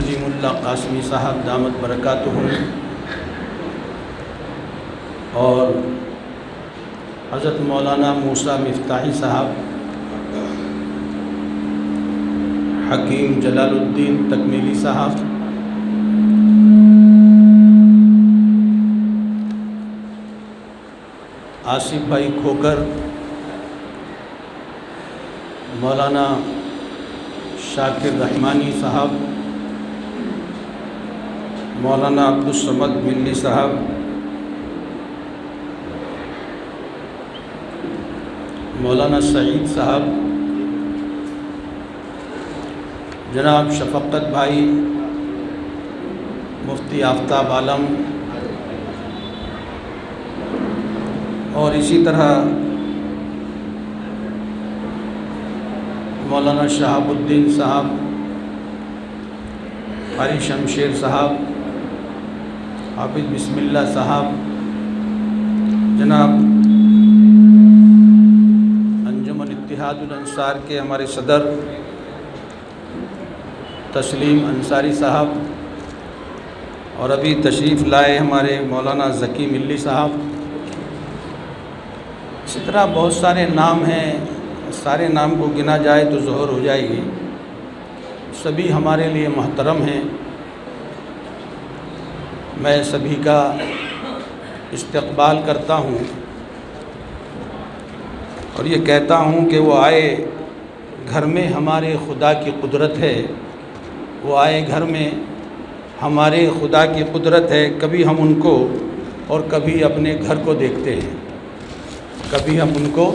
حلیم اللہ قاسمی صاحب دامت برکاتہم اور حضرت مولانا موسیٰ مفتاحی صاحب، حکیم جلال الدین تکمیلی صاحب، آصف بھائی کھوکر، مولانا شاکر رحمانی صاحب، مولانا عبدالصمد ملی صاحب، مولانا سعید صاحب، جناب شفقت بھائی، مفتی آفتاب عالم، اور اسی طرح مولانا شہاب الدین صاحب، قاری شمشیر صاحب، حافظ بسم اللہ صاحب، جناب انجمن اتحاد الانصار کے ہمارے صدر تسلیم انصاری صاحب، اور ابھی تشریف لائے ہمارے مولانا ذکی ملی صاحب. اسی طرح بہت سارے نام ہیں، سارے نام کو گنا جائے تو ظہور ہو جائے گی. سبھی ہمارے لیے محترم ہیں. میں سبھی کا استقبال کرتا ہوں اور یہ کہتا ہوں کہ وہ آئے گھر میں ہمارے خدا کی قدرت ہے، وہ آئے گھر میں ہمارے خدا کی قدرت ہے. کبھی ہم ان کو اور کبھی اپنے گھر کو دیکھتے ہیں، کبھی ہم ان کو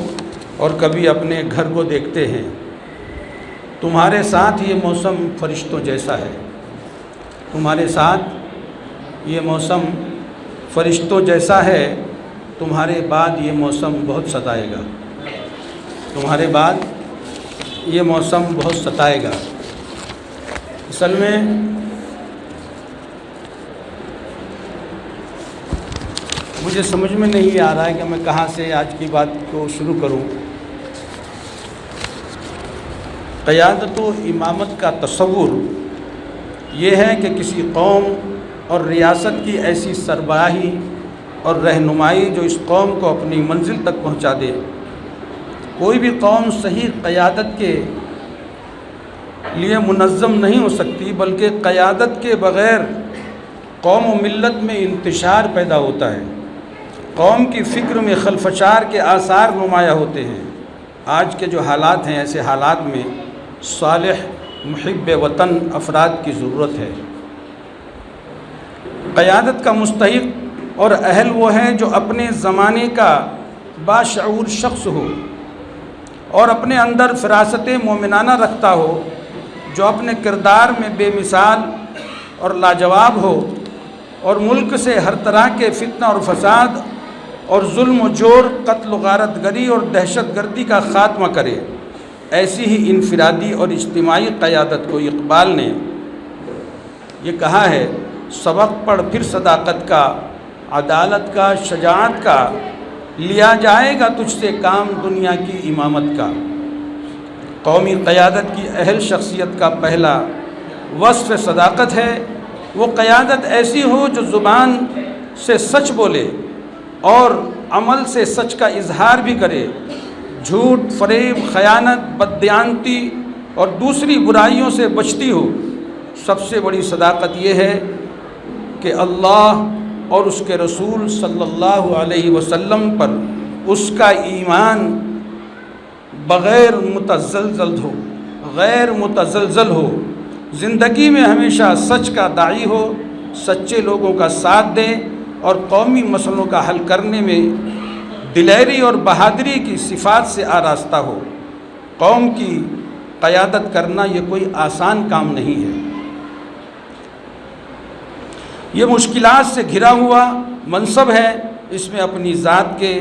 اور کبھی اپنے گھر کو دیکھتے ہیں. تمہارے ساتھ یہ موسم فرشتوں جیسا ہے، تمہارے ساتھ یہ موسم فرشتوں جیسا ہے. تمہارے بعد یہ موسم بہت ستائے گا، تمہارے بعد یہ موسم بہت ستائے گا. اصل میں مجھے سمجھ میں نہیں آ رہا ہے کہ میں کہاں سے آج کی بات کو شروع کروں. قیادت و امامت کا تصور یہ ہے کہ کسی قوم اور ریاست کی ایسی سربراہی اور رہنمائی جو اس قوم کو اپنی منزل تک پہنچا دے. کوئی بھی قوم صحیح قیادت کے لیے منظم نہیں ہو سکتی، بلکہ قیادت کے بغیر قوم و ملت میں انتشار پیدا ہوتا ہے، قوم کی فکر میں خلفشار کے آثار نمایاں ہوتے ہیں. آج کے جو حالات ہیں، ایسے حالات میں صالح محب وطن افراد کی ضرورت ہے. قیادت کا مستحق اور اہل وہ ہیں جو اپنے زمانے کا باشعور شخص ہو اور اپنے اندر فراست مومنانہ رکھتا ہو، جو اپنے کردار میں بے مثال اور لاجواب ہو اور ملک سے ہر طرح کے فتنہ اور فساد اور ظلم و جور، قتل و غارت گری اور دہشت گردی کا خاتمہ کرے. ایسی ہی انفرادی اور اجتماعی قیادت کو اقبال نے یہ کہا ہے: سبق پڑھ پھر صداقت کا، عدالت کا، شجاعت کا، لیا جائے گا تجھ سے کام دنیا کی امامت کا. قومی قیادت کی اہل شخصیت کا پہلا وصف صداقت ہے. وہ قیادت ایسی ہو جو زبان سے سچ بولے اور عمل سے سچ کا اظہار بھی کرے، جھوٹ، فریب، خیانت، بددیانتی اور دوسری برائیوں سے بچتی ہو. سب سے بڑی صداقت یہ ہے کہ اللہ اور اس کے رسول صلی اللہ علیہ وسلم پر اس کا ایمان بغیر متزلزل ہو، غیر متزلزل ہو، زندگی میں ہمیشہ سچ کا داعی ہو، سچے لوگوں کا ساتھ دے اور قومی مسئلوں کا حل کرنے میں دلیری اور بہادری کی صفات سے آراستہ ہو. قوم کی قیادت کرنا یہ کوئی آسان کام نہیں ہے. یہ مشکلات سے گھرا ہوا منصب ہے. اس میں اپنی ذات کے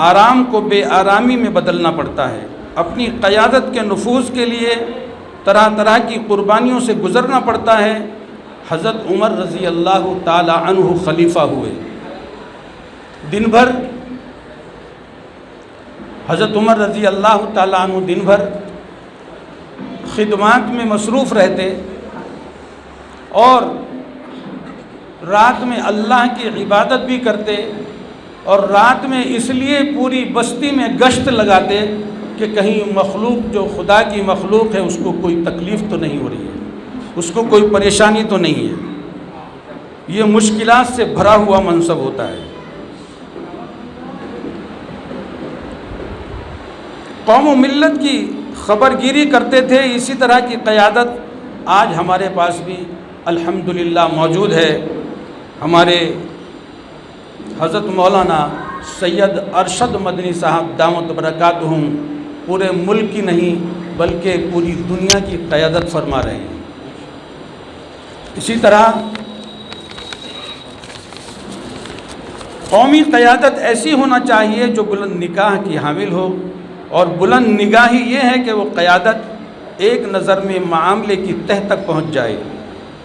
آرام کو بے آرامی میں بدلنا پڑتا ہے. اپنی قیادت کے نفوذ کے لیے طرح طرح کی قربانیوں سے گزرنا پڑتا ہے. حضرت عمر رضی اللہ تعالی عنہ خلیفہ ہوئے. دن بھر حضرت عمر رضی اللہ تعالیٰ عنہ دن بھر خدمات میں مصروف رہتے اور رات میں اللہ کی عبادت بھی کرتے، اور رات میں اس لیے پوری بستی میں گشت لگاتے کہ کہیں مخلوق جو خدا کی مخلوق ہے اس کو کوئی تکلیف تو نہیں ہو رہی ہے، اس کو کوئی پریشانی تو نہیں ہے۔ یہ مشکلات سے بھرا ہوا منصب ہوتا ہے۔ قوم و ملت کی خبر گیری کرتے تھے، اسی طرح کی قیادت آج ہمارے پاس بھی الحمدللہ موجود ہے۔ ہمارے حضرت مولانا سید ارشد مدنی صاحب دامت برکاتہم پورے ملک کی نہیں بلکہ پوری دنیا کی قیادت فرما رہے ہیں۔ اسی طرح قومی قیادت ایسی ہونا چاہیے جو بلند نگاہ کی حامل ہو، اور بلند نگاہی یہ ہے کہ وہ قیادت ایک نظر میں معاملے کی تہ تک پہنچ جائے،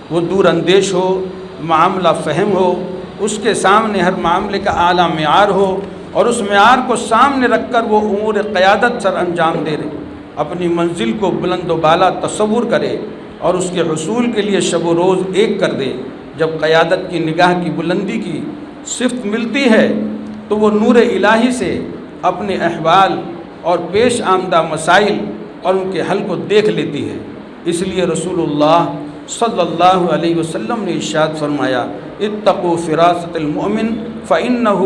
وہ دور اندیش ہو، معاملہ فہم ہو، اس کے سامنے ہر معاملے کا اعلیٰ معیار ہو، اور اس معیار کو سامنے رکھ کر وہ امور قیادت سر انجام دے رہے، اپنی منزل کو بلند و بالا تصور کرے اور اس کے حصول کے لیے شب و روز ایک کر دے۔ جب قیادت کی نگاہ کی بلندی کی صفت ملتی ہے تو وہ نور الہی سے اپنے احوال اور پیش آمدہ مسائل اور ان کے حل کو دیکھ لیتی ہے۔ اس لیے رسول اللہ صلی اللہ علیہ وسلم نے ارشاد فرمایا، اتقوا فراست المؤمن فإنه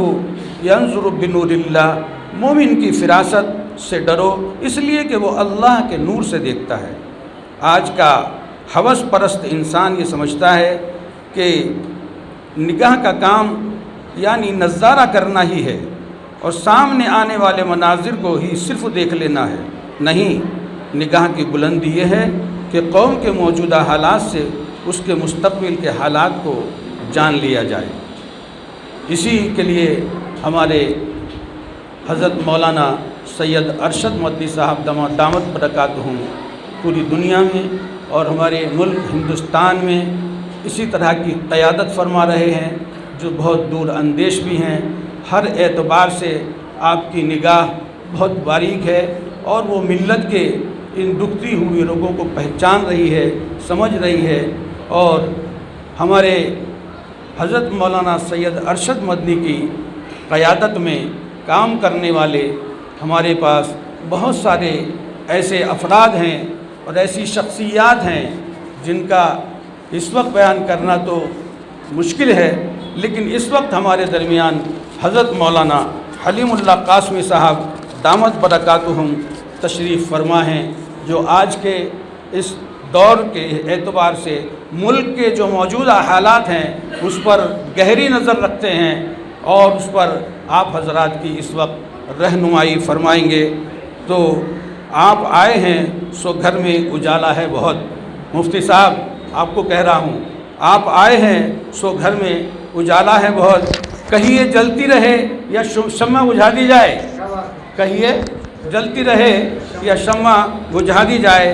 ينظر بنور اللہ، مومن کی فراست سے ڈرو اس لیے کہ وہ اللہ کے نور سے دیکھتا ہے۔ آج کا ہوس پرست انسان یہ سمجھتا ہے کہ نگاہ کا کام یعنی نظارہ کرنا ہی ہے اور سامنے آنے والے مناظر کو ہی صرف دیکھ لینا ہے۔ نہیں، نگاہ کی بلندی یہ ہے کہ قوم کے موجودہ حالات سے اس کے مستقبل کے حالات کو جان لیا جائے۔ اسی کے لیے ہمارے حضرت مولانا سید ارشد مدنی صاحب دامت برکاتہم پوری دنیا میں اور ہمارے ملک ہندوستان میں اسی طرح کی قیادت فرما رہے ہیں، جو بہت دور اندیش بھی ہیں۔ ہر اعتبار سے آپ کی نگاہ بہت باریک ہے اور وہ ملت کے ان دکھتی ہوئی لوگوں کو پہچان رہی ہے، سمجھ رہی ہے، اور ہمارے حضرت مولانا سید ارشد مدنی کی قیادت میں کام کرنے والے ہمارے پاس بہت سارے ایسے افراد ہیں اور ایسی شخصیات ہیں جن کا اس وقت بیان کرنا تو مشکل ہے، لیکن اس وقت ہمارے درمیان حضرت مولانا حلیم اللہ قاسمی صاحب دامت برکاتہم تشریف فرما ہیں، جو آج کے اس دور کے اعتبار سے ملک کے جو موجودہ حالات ہیں اس پر گہری نظر رکھتے ہیں اور اس پر آپ حضرات کی اس وقت رہنمائی فرمائیں گے۔ تو آپ آئے ہیں سو گھر میں اجالا ہے بہت، مفتی صاحب آپ کو کہہ رہا ہوں، آپ آئے ہیں سو گھر میں اجالا ہے بہت، کہیے جلتی رہے یا شمع بجھا دی جائے، کہیے جلتی رہے یا شمع بجھا دی جائے۔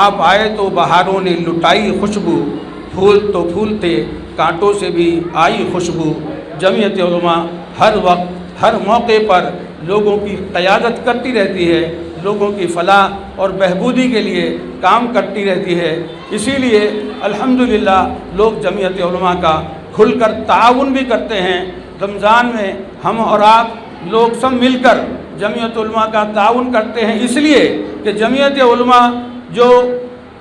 آپ آئے تو بہاروں نے لٹائی خوشبو، پھول تو پھول تھے کانٹوں سے بھی آئی خوشبو۔ جمعیت علماء ہر وقت ہر موقع پر لوگوں کی قیادت کرتی رہتی ہے، لوگوں کی فلاح اور بہبودی کے لیے کام کرتی رہتی ہے۔ اسی لیے الحمدللہ لوگ جمعیت علماء کا کھل کر تعاون بھی کرتے ہیں۔ رمضان میں ہم اور آپ لوگ سب مل کر جمعیت علماء کا تعاون کرتے ہیں، اس لیے کہ جمعیت علماء جو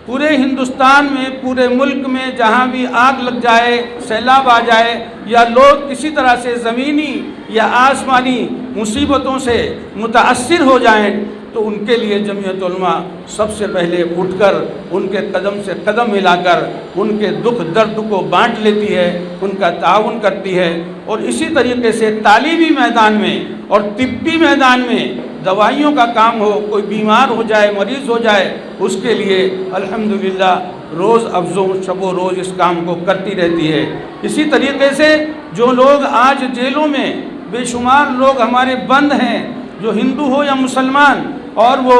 پورے ہندوستان میں پورے ملک میں جہاں بھی آگ لگ جائے، سیلاب آ جائے یا لوگ کسی طرح سے زمینی یا آسمانی مصیبتوں سے متاثر ہو جائیں تو ان کے لیے جمعیت علماء سب سے پہلے اٹھ کر ان کے قدم سے قدم ملا کر ان کے دکھ درد کو بانٹ لیتی ہے، ان کا تعاون کرتی ہے۔ اور اسی طریقے سے تعلیمی میدان میں اور طبی میدان میں دوائیوں کا کام ہو، کوئی بیمار ہو جائے، مریض ہو جائے، اس کے لیے الحمدللہ روز افزوں شب و روز اس کام کو کرتی رہتی ہے۔ اسی طریقے سے جو لوگ آج جیلوں میں بے شمار لوگ ہمارے بند ہیں، جو ہندو ہو یا مسلمان، اور وہ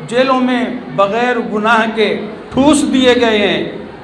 جیلوں میں بغیر گناہ کے ٹھوس دیے گئے ہیں،